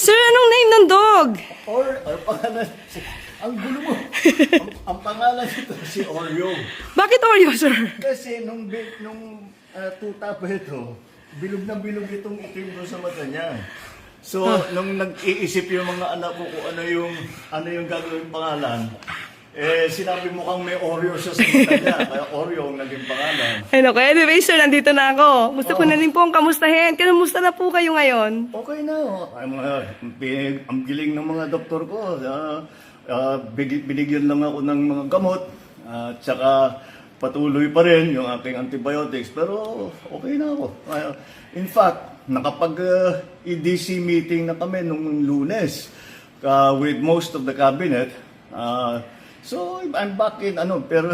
Sir, anong name ng dog? Or pangalan, ang gulo mo. Ang pangalan nito si Oreo. Bakit Oreo, sir? Kasi nung tuta pa ito, bilog na bilog itong itim doon sa mata niya. So, nung nag-iisip yung mga anak ko kung ano yung gagawin pangalan, sinabi mo kang may Oreo siya sa mata niya, kaya Oreo ang naging pangalan. Ay, naku. Anyway, sir, nandito na ako. Gusto ko na rin po ang kamustahin. Kamusta na po kayo ngayon? Okay na. Ang giling ng mga doktor ko. Binigyan lang ako ng mga gamot. Tsaka patuloy pa rin yung aking antibiotics. Pero okay na ako. In fact, nakapag-EDC meeting na kami nung Lunes with most of the cabinet. So, I'm back in, pero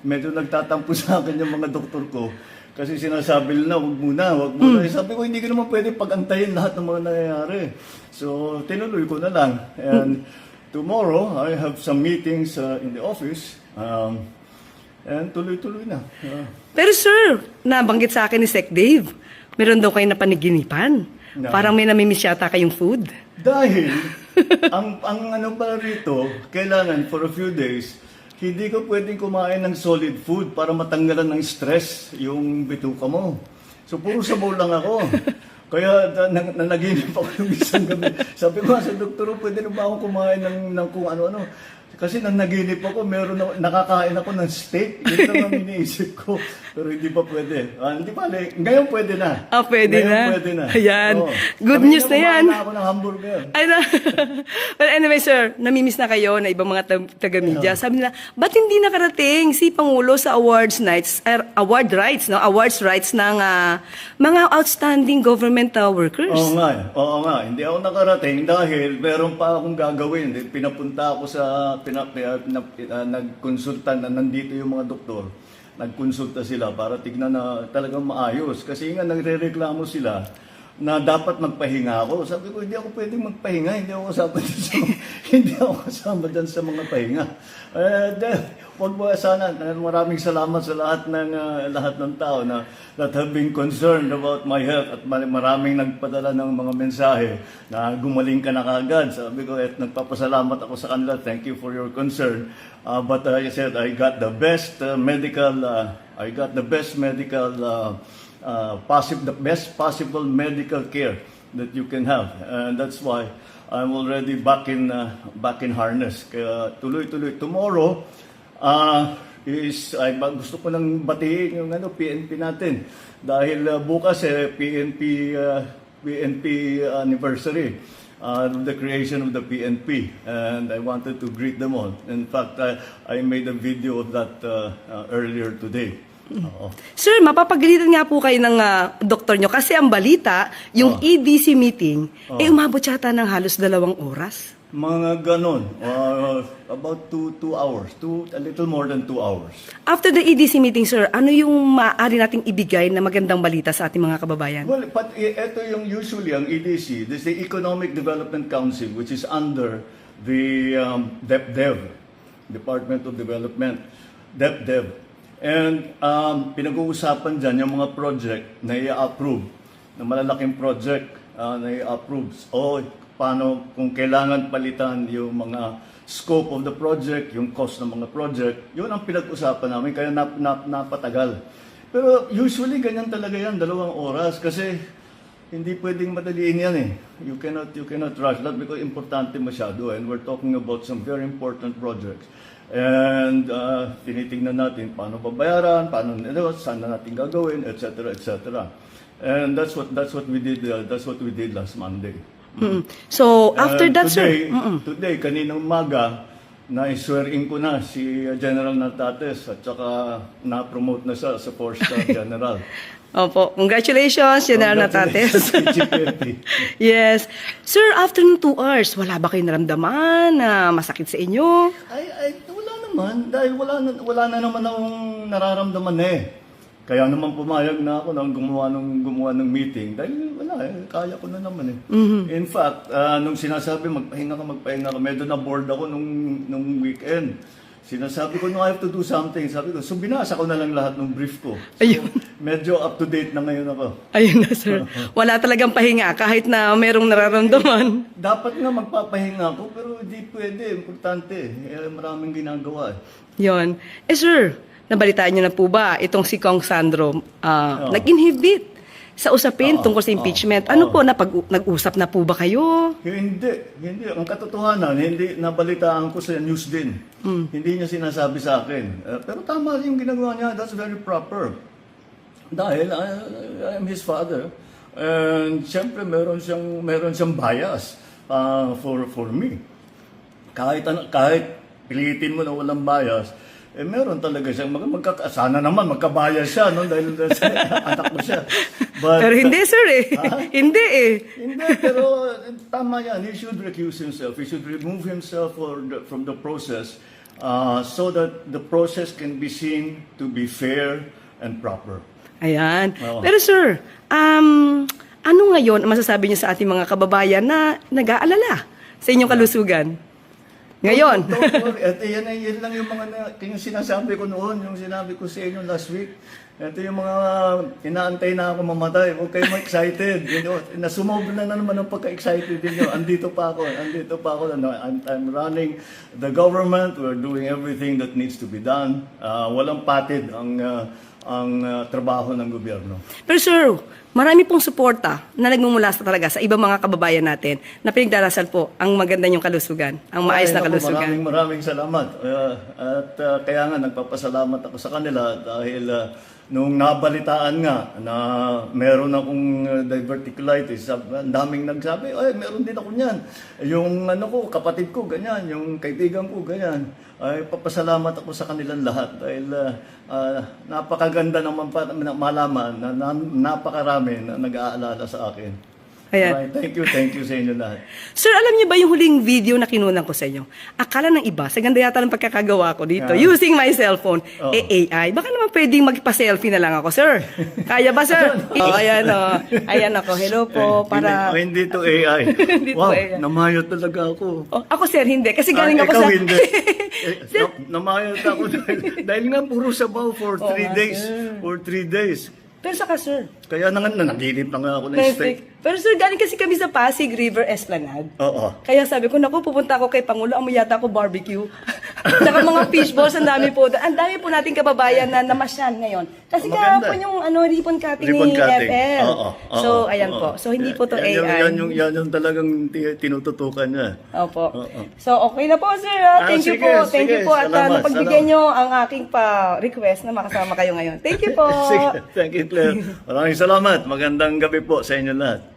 medyo nagtatampo sa akin yung mga doktor ko. Kasi sinasabi nila, wag muna. Sabi ko, hindi ko naman pwede pagantayin lahat ng mga nangyayari. So, tinuloy ko na lang. And tomorrow, I have some meetings in the office. And tuloy-tuloy na. Pero sir, nabanggit sa akin ni Sec Dave, meron daw kayo na paniginipan. No. Parang may namimiss yata kayong food. Dahil, ang ano pa rito, kailangan for a few days, hindi ko pwedeng kumain ng solid food para matanggalan ng stress yung bituka mo. So, puro sabaw lang ako. Kaya nanaginip ako yung isang gabi. Sabi ko sa doktor, pwede na ba akong kumain ng kung ano-ano? Kasi nang naginip ako, nakakain ako ng steak. Yun lang ang iniisip ko. Pero hindi pa pwede. Hindi pa, ngayon pwede na. Pwede ngayon na. Pwede na. Ayan. Oo. Good news na yan. Kumain na ako ng hamburger. Ay, well, anyway, sir, namimiss na kayo na ibang mga taga-media. Sabi nila, ba't hindi nakarating si Pangulo sa awards rights ng mga outstanding government workers? Oo nga. Hindi ako nakarating dahil meron pa akong gagawin. Pinapunta ako sa nagkonsulta na nandito yung mga doktor. Nagkonsulta sila para tignan na talagang maayos. Kasi nga nagrereklamo sila na dapat magpahinga ako. Sabi ko, hindi ako pwedeng magpahinga. Hindi ako kasama dyan sa mga pahinga. Wag mo sana. Maraming salamat sa lahat ng tao that have been concerned about my health at maraming nagpadala ng mga mensahe na gumaling ka na kagad. Sabi ko, nagpapasalamat ako sa kanila. Thank you for your concern. But I said, I got the best the best possible medical care that you can have, and that's why I'm already back in harness. Kaya tuloy-tuloy. Tomorrow gusto ko nang batiin yung PNP natin dahil bukas PNP anniversary the creation of the PNP, and I wanted to greet them all. In fact, I made a video of that earlier today. Sir, mapapagalitan nga po kayo ng doktor nyo kasi ang balita, yung EDC meeting, umabot yata ng halos 2 oras. Mga ganon. About 2 hours. A little more than 2 hours. After the EDC meeting, sir, ano yung maaari nating ibigay na magandang balita sa ating mga kababayan? Well, but ito yung usually ang EDC, this is the Economic Development Council, which is under the DepDev, Department of Development, DepDev. And pinag-uusapan dyan yung mga project na i-approve, na malalaking project na i-approve. Paano kung kailangan palitan yung mga scope of the project, yung cost ng mga project, yun ang pinag-usapan namin, kaya napatagal. Pero usually ganyan talaga yan, 2 oras, kasi hindi pwedeng madaliin yan eh. You cannot rush that because importante masyado, and we're talking about some very important projects. And tinitingnan natin paano babayaran, saan na natin gagawin, etc., etc. And that's what we did. That's what we did last Monday. So after that, today, kaninang umaga, na-swearing ko na si General Natates at saka na-promote na siya sa 4-star General. Opo, congratulations, General Natates. Yes. Sir, after ng 2 hours, wala ba kayong naramdaman na masakit sa inyo? Wala naman. Dahil wala na naman akong nararamdaman eh. Kaya naman pumayag na ako nang gumawa ng meeting. Dahil kaya ko na naman eh. In fact, nung sinasabi magpahinga ka, medyo na-bored ako nung weekend. Sinasabi ko, no, I have to do something. Sabi ko, so binasa ko na lang lahat ng brief ko. So, Ayun. medyo up to date na ngayon ako. Ayun na, sir. Wala talagang pahinga kahit na merong nararamdaman. Dapat nga magpapahinga ako, pero hindi pwede. Importante. Maraming ginagawa. Yon. Sir, nabalitaan niyo na po ba itong si Kong Sandro nag-inhibit sa usapin tungkol sa impeachment? Ano po, nag-usap na po ba kayo? Hindi. Ang katotohanan, hindi nabalitaan ko sa news din. Hindi niya sinasabi sa akin. Pero tama yung ginagawa niya. That's very proper. Dahil I'm his father. And siyempre meron siyang bias for me. Kahit pilitin mo na walang bias, meron talaga siyang sana naman magkabias siya, no? Dahil anak mo siya. But, Pero hindi, sir eh. Hindi eh. Hindi, pero tama yan. He should recuse himself. He should remove himself from the process so that the process can be seen to be fair and proper. Ayan. Oo. Pero sir, ano ngayon ang masasabi niyo sa ating mga kababayan na nag-aalala sa inyong kalusugan? Ngayon. Don't worry. At yan lang yung yung sinasabi ko noon, yung sinabi ko sa inyo last week. Ito yung mga inaantay na ako mamatay. Huwag kayo excited. Nasumobra na naman ang pagka-excited ninyo. Andito pa ako. I'm running the government. We're doing everything that needs to be done. Walang patid ang trabaho ng gobyerno. Pero sir, marami pong suporta na nagmumula talaga sa ibang mga kababayan natin na pinagdarasal po ang maganda niyong kalusugan, ang maayos na Ay, naku, kalusugan. Maraming salamat. Kaya nga nagpapasalamat ako sa kanila dahil nung nabalitaan nga na meron akong diverticulitis, ang daming nagsabi, ay meron din ako niyan. Yung kapatid ko ganyan, yung kaibigan ko ganyan. Ay papasalamat ako sa kanilang lahat dahil napakaganda naman malaman na napakarami na nag-aalala sa akin. Ayan. Alright, thank you sa inyo lahat. Sir, alam niyo ba yung huling video na kinunan ko sa inyo? Akala ng iba, sa ganda yata ng pagkakagawa ko dito, using my cellphone, AI. Baka naman pwedeng magpa-selfie na lang ako, sir. Kaya ba, sir? Ayan o. Ayan ako. Hello po. Para... Hindi to AI. Hindi to Wow, AI. namayot talaga ako. Ako, sir, hindi. Kasi galing ako ikaw sa... hindi. Namayot ako dahil nga puro sabaw for 3 days. For 3 days. Pero saka, sir, Kaya naginip na nga ako ng steak. perfect. Pero sir, galing kasi kami sa Pasig River Esplanade. Oo. Kaya sabi ko, naku, pupunta ako kay Pangulo, amoy yata ako barbecue. Saka mga fishballs, ang dami po. Ang dami po nating kababayan na namasyan ngayon. Kasi Maganda. kahapon yung ribbon cutting Ribbon ni cutting. FL. Oo. So, ayan po. So, hindi po to AI. Yan yung talagang tinututukan niya. Opo. Oo. So, okay na po, sir. Thank you sige, po. Thank sige. you po. At Salamat, napagbigyan nyo ang aking request na makasama kayo ngayon. Thank you po. Sige, thank you, Claire. Maraming salamat. Magandang gabi po sa inyo lahat.